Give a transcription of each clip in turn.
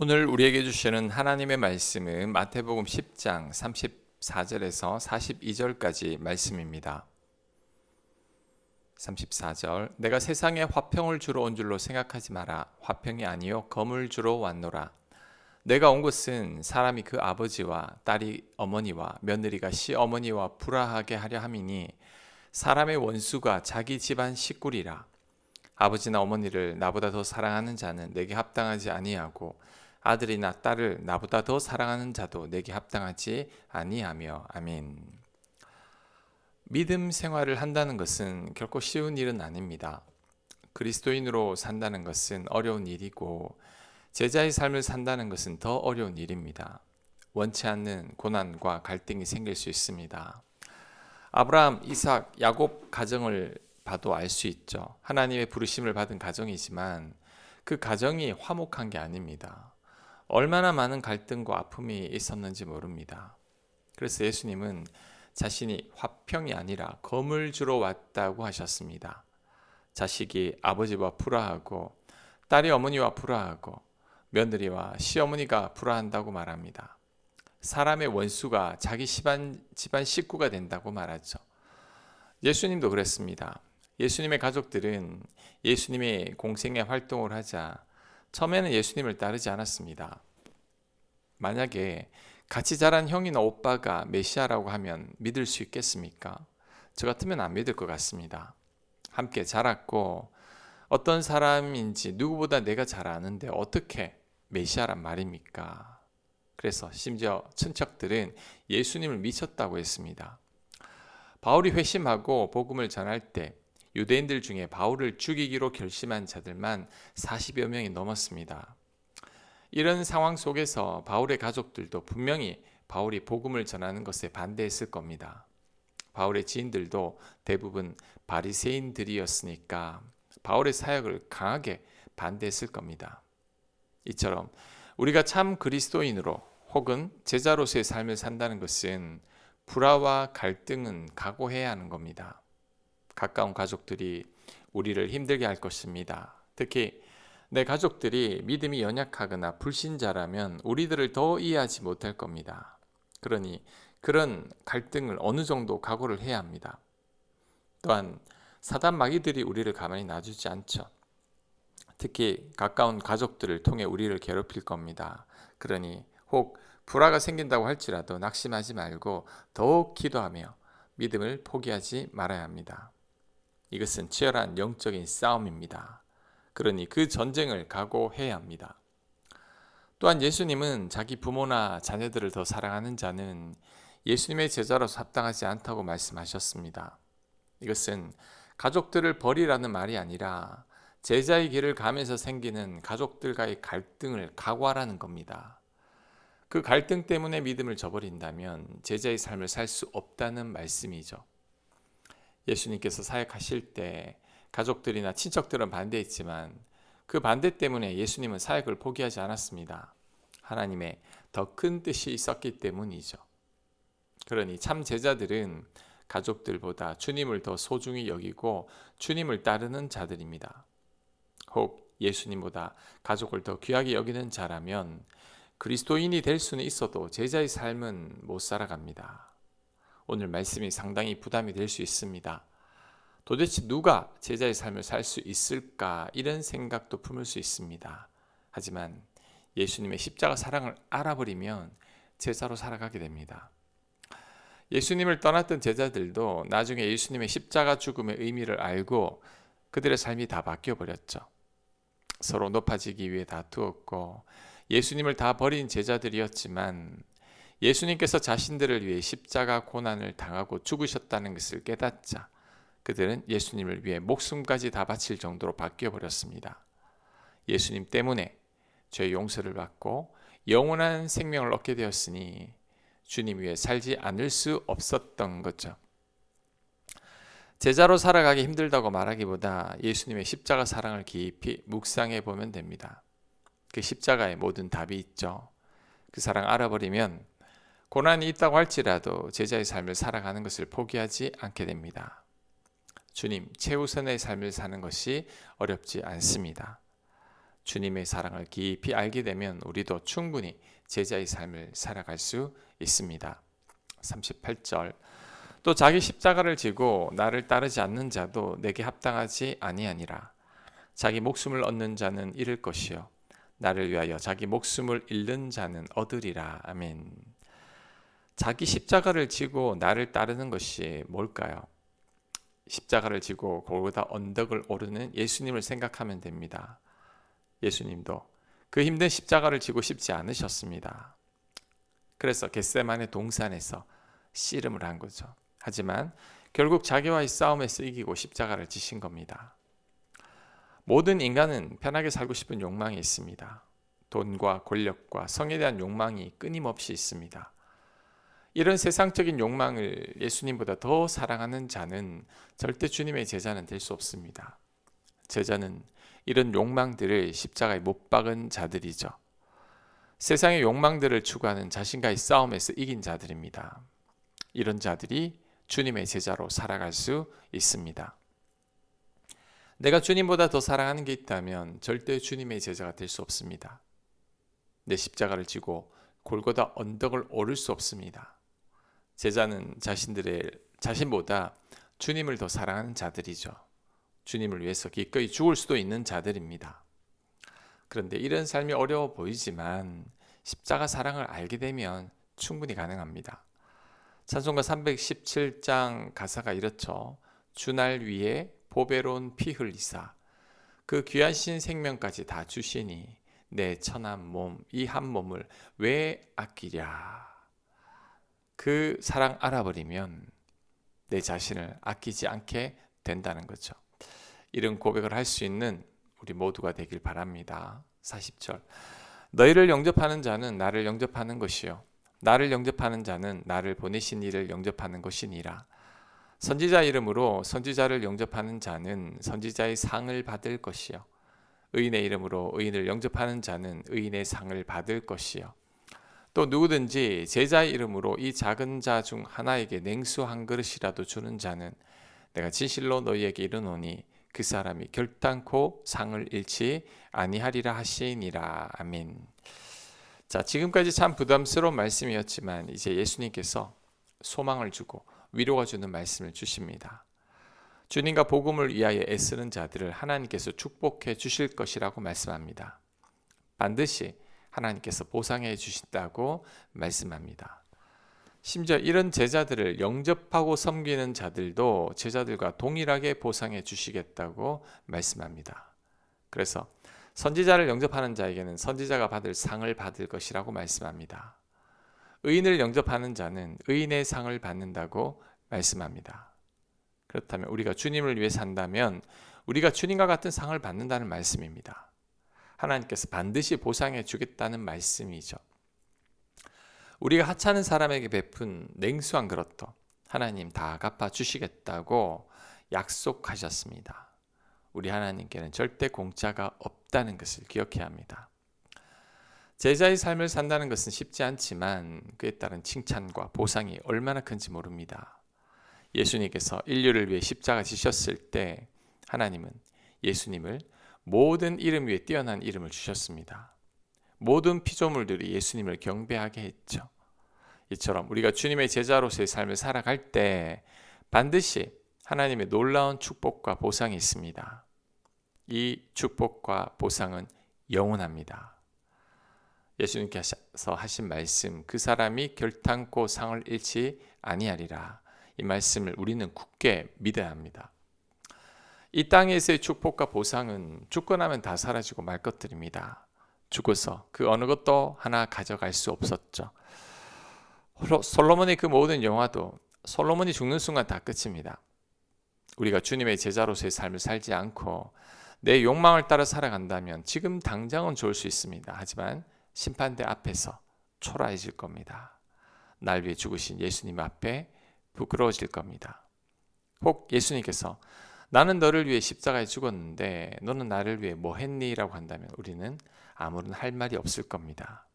오늘 우리에게 주시는 하나님의 말씀은 마태복음 10장 34절에서 42절까지 말씀입니다. 34절 내가 세상에 화평을 주러 온 줄로 생각하지 마라. 화평이 아니요 검을 주러 왔노라. 내가 온 것은 사람이 그 아버지와 딸이 어머니와 며느리가 시어머니와 불화하게 하려 함이니 사람의 원수가 자기 집안 식구리라. 아버지나 어머니를 나보다 더 사랑하는 자는 내게 합당하지 아니하고 아들이나 딸을 나보다 더 사랑하는 자도 내게 합당하지 아니하며. 아멘. 믿음 생활을 한다는 것은 결코 쉬운 일은 아닙니다. 그리스도인으로 산다는 것은 어려운 일이고 제자의 삶을 산다는 것은 더 어려운 일입니다. 원치 않는 고난과 갈등이 생길 수 있습니다. 아브라함, 이삭, 야곱 가정을 봐도 알 수 있죠. 하나님의 부르심을 받은 가정이지만 그 가정이 화목한 게 아닙니다. 얼마나 많은 갈등과 아픔이 있었는지 모릅니다. 그래서 예수님은 자신이 화평이 아니라 검을 주러 왔다고 하셨습니다. 자식이 아버지와 불화하고 딸이 어머니와 불화하고 며느리와 시어머니가 불화한다고 말합니다. 사람의 원수가 자기 집안 식구가 된다고 말하죠. 예수님도 그랬습니다. 예수님의 가족들은 예수님이 공생애 활동을 하자 처음에는 예수님을 따르지 않았습니다. 만약에 같이 자란 형이나 오빠가 메시아라고 하면 믿을 수 있겠습니까? 저 같으면 안 믿을 것 같습니다. 함께 자랐고 어떤 사람인지 누구보다 내가 잘 아는데 어떻게 메시아란 말입니까? 그래서 심지어 친척들은 예수님을 미쳤다고 했습니다. 바울이 회심하고 복음을 전할 때 유대인들 중에 바울을 죽이기로 결심한 자들만 40여 명이 넘었습니다. 이런 상황 속에서 바울의 가족들도 분명히 바울이 복음을 전하는 것에 반대했을 겁니다. 바울의 지인들도 대부분 바리새인들이었으니까 바울의 사역을 강하게 반대했을 겁니다. 이처럼 우리가 참 그리스도인으로 혹은 제자로서의 삶을 산다는 것은 불화와 갈등은 각오해야 하는 겁니다. 가까운 가족들이 우리를 힘들게 할 것입니다. 특히 내 가족들이 믿음이 연약하거나 불신자라면 우리들을 더 이해하지 못할 겁니다. 그러니 그런 갈등을 어느 정도 각오를 해야 합니다. 또한 사단 마귀들이 우리를 가만히 놔주지 않죠. 특히 가까운 가족들을 통해 우리를 괴롭힐 겁니다. 그러니 혹 불화가 생긴다고 할지라도 낙심하지 말고 더욱 기도하며 믿음을 포기하지 말아야 합니다. 이것은 치열한 영적인 싸움입니다. 그러니 그 전쟁을 각오해야 합니다. 또한 예수님은 자기 부모나 자녀들을 더 사랑하는 자는 예수님의 제자로서 합당하지 않다고 말씀하셨습니다. 이것은 가족들을 버리라는 말이 아니라 제자의 길을 가면서 생기는 가족들과의 갈등을 각오하라는 겁니다. 그 갈등 때문에 믿음을 저버린다면 제자의 삶을 살 수 없다는 말씀이죠. 예수님께서 사역하실 때 가족들이나 친척들은 반대했지만 그 반대 때문에 예수님은 사역을 포기하지 않았습니다. 하나님의 더 큰 뜻이 있었기 때문이죠. 그러니 참 제자들은 가족들보다 주님을 더 소중히 여기고 주님을 따르는 자들입니다. 혹 예수님보다 가족을 더 귀하게 여기는 자라면 그리스도인이 될 수는 있어도 제자의 삶은 못 살아갑니다. 오늘 말씀이 상당히 부담이 될 수 있습니다. 도대체 누가 제자의 삶을 살 수 있을까 이런 생각도 품을 수 있습니다. 하지만 예수님의 십자가 사랑을 알아버리면 제자로 살아가게 됩니다. 예수님을 떠났던 제자들도 나중에 예수님의 십자가 죽음의 의미를 알고 그들의 삶이 다 바뀌어버렸죠. 서로 높아지기 위해 다투었고 예수님을 다 버린 제자들이었지만 예수님께서 자신들을 위해 십자가 고난을 당하고 죽으셨다는 것을 깨닫자 그들은 예수님을 위해 목숨까지 다 바칠 정도로 바뀌어버렸습니다. 예수님 때문에 죄의 용서를 받고 영원한 생명을 얻게 되었으니 주님 위해 살지 않을 수 없었던 거죠. 제자로 살아가기 힘들다고 말하기보다 예수님의 십자가 사랑을 깊이 묵상해 보면 됩니다. 그 십자가에 모든 답이 있죠. 그 사랑 알아버리면 고난이 있다고 할지라도 제자의 삶을 살아가는 것을 포기하지 않게 됩니다. 주님 최우선의 삶을 사는 것이 어렵지 않습니다. 주님의 사랑을 깊이 알게 되면 우리도 충분히 제자의 삶을 살아갈 수 있습니다. 38절 또 자기 십자가를 지고 나를 따르지 않는 자도 내게 합당하지 아니하니라. 자기 목숨을 얻는 자는 잃을 것이요 나를 위하여 자기 목숨을 잃는 자는 얻으리라. 아멘. 자기 십자가를 지고 나를 따르는 것이 뭘까요? 십자가를 지고 골고다 언덕을 오르는 예수님을 생각하면 됩니다. 예수님도 그 힘든 십자가를 지고 싶지 않으셨습니다. 그래서 겟세마네 동산에서 씨름을 한 거죠. 하지만 결국 자기와의 싸움에서 이기고 십자가를 지신 겁니다. 모든 인간은 편하게 살고 싶은 욕망이 있습니다. 돈과 권력과 성에 대한 욕망이 끊임없이 있습니다. 이런 세상적인 욕망을 예수님보다 더 사랑하는 자는 절대 주님의 제자는 될 수 없습니다. 제자는 이런 욕망들을 십자가에 못 박은 자들이죠. 세상의 욕망들을 추구하는 자신과의 싸움에서 이긴 자들입니다. 이런 자들이 주님의 제자로 살아갈 수 있습니다. 내가 주님보다 더 사랑하는 게 있다면 절대 주님의 제자가 될 수 없습니다. 내 십자가를 지고 골고다 언덕을 오를 수 없습니다. 제자는 자신보다 주님을 더 사랑하는 자들이죠. 주님을 위해서 기꺼이 죽을 수도 있는 자들입니다. 그런데 이런 삶이 어려워 보이지만 십자가 사랑을 알게 되면 충분히 가능합니다. 찬송가 317장 가사가 이렇죠. 주날 위에 보배로운 피 흘리사 그 귀하신 생명까지 다 주시니 내 천한 몸 이 한 몸을 왜 아끼랴. 그 사랑 알아버리면 내 자신을 아끼지 않게 된다는 거죠. 이런 고백을 할 수 있는 우리 모두가 되길 바랍니다. 40절 너희를 영접하는 자는 나를 영접하는 것이요 나를 영접하는 자는 나를 보내신 이를 영접하는 것이니라. 선지자 이름으로 선지자를 영접하는 자는 선지자의 상을 받을 것이요 의인의 이름으로 의인을 영접하는 자는 의인의 상을 받을 것이요 또 누구든지 제자의 이름으로 이 작은 자 중 하나에게 냉수 한 그릇이라도 주는 자는 내가 진실로 너희에게 이르노니 그 사람이 결단코 상을 잃지 아니하리라 하시니라. 아멘. 자, 지금까지 참 부담스러운 말씀이었지만 이제 예수님께서 소망을 주고 위로가 주는 말씀을 주십니다. 주님과 복음을 위하여 애쓰는 자들을 하나님께서 축복해 주실 것이라고 말씀합니다. 반드시 하나님께서 보상해 주신다고 말씀합니다. 심지어 이런 제자들을 영접하고 섬기는 자들도 제자들과 동일하게 보상해 주시겠다고 말씀합니다. 그래서 선지자를 영접하는 자에게는 선지자가 받을 상을 받을 것이라고 말씀합니다. 의인을 영접하는 자는 의인의 상을 받는다고 말씀합니다. 그렇다면 우리가 주님을 위해 산다면 우리가 주님과 같은 상을 받는다는 말씀입니다. 하나님께서 반드시 보상해 주겠다는 말씀이죠. 우리가 하찮은 사람에게 베푼 냉수 한 그릇도 하나님 다 갚아 주시겠다고 약속하셨습니다. 우리 하나님께는 절대 공짜가 없다는 것을 기억해야 합니다. 제자의 삶을 산다는 것은 쉽지 않지만 그에 따른 칭찬과 보상이 얼마나 큰지 모릅니다. 예수님께서 인류를 위해 십자가 지셨을 때 하나님은 예수님을 모든 이름 위에 뛰어난 이름을 주셨습니다. 모든 피조물들이 예수님을 경배하게 했죠. 이처럼 우리가 주님의 제자로서의 삶을 살아갈 때 반드시 하나님의 놀라운 축복과 보상이 있습니다. 이 축복과 보상은 영원합니다. 예수님께서 하신 말씀, 그 사람이 결단코 상을 잃지 아니하리라. 이 말씀을 우리는 굳게 믿어야 합니다. 이 땅에서의 축복과 보상은 죽고 나면 다 사라지고 말 것들입니다. 죽어서 그 어느 것도 하나 가져갈 수 없었죠. 솔로몬의 그 모든 영화도 솔로몬이 죽는 순간 다 끝입니다. 우리가 주님의 제자로서의 삶을 살지 않고 내 욕망을 따라 살아간다면 지금 당장은 좋을 수 있습니다. 하지만 심판대 앞에서 초라해질 겁니다. 날 위해 죽으신 예수님 앞에 부끄러워질 겁니다. 혹 예수님께서 나는 너를 위해 십자가에 죽었는데 너는 나를 위해 뭐 했니? 라고 한다면 우리는 아무런 할 말이 없을 겁니다.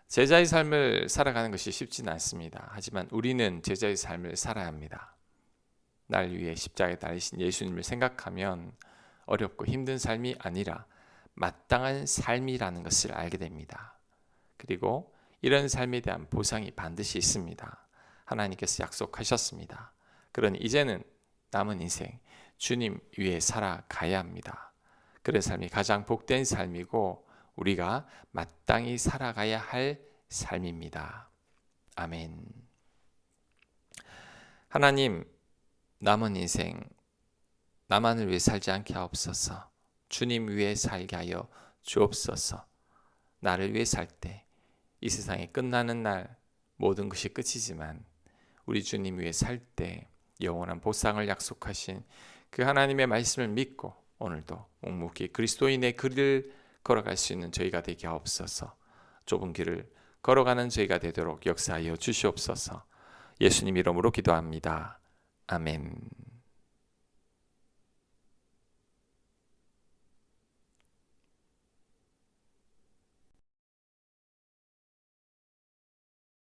제자의 삶을 살아가는 것이 쉽지는 않습니다. 하지만 우리는 제자의 삶을 살아야 합니다. 날 위해 십자가에 달리신 예수님을 생각하면 어렵고 힘든 삶이 아니라 마땅한 삶이라는 것을 알게 됩니다. 그리고 이런 삶에 대한 보상이 반드시 있습니다. 하나님께서 약속하셨습니다. 그러니 이제는 남은 인생 주님 위에 살아가야 합니다. 그런 삶이 가장 복된 삶이고 우리가 마땅히 살아가야 할 삶입니다. 아멘. 하나님, 남은 인생 나만을 위해 살지 않게 하옵소서. 주님 위해 살게 하여 주옵소서. 나를 위해 살 때 이 세상이 끝나는 날 모든 것이 끝이지만 우리 주님 위해 살 때 영원한 보상을 약속하신 그 하나님의 말씀을 믿고 오늘도 묵묵히 그리스도인의 길을 걸어갈 수 있는 저희가 되게 하옵소서. 좁은 길을 걸어가는 저희가 되도록 역사하여 주시옵소서. 예수님 이름으로 기도합니다. 아멘.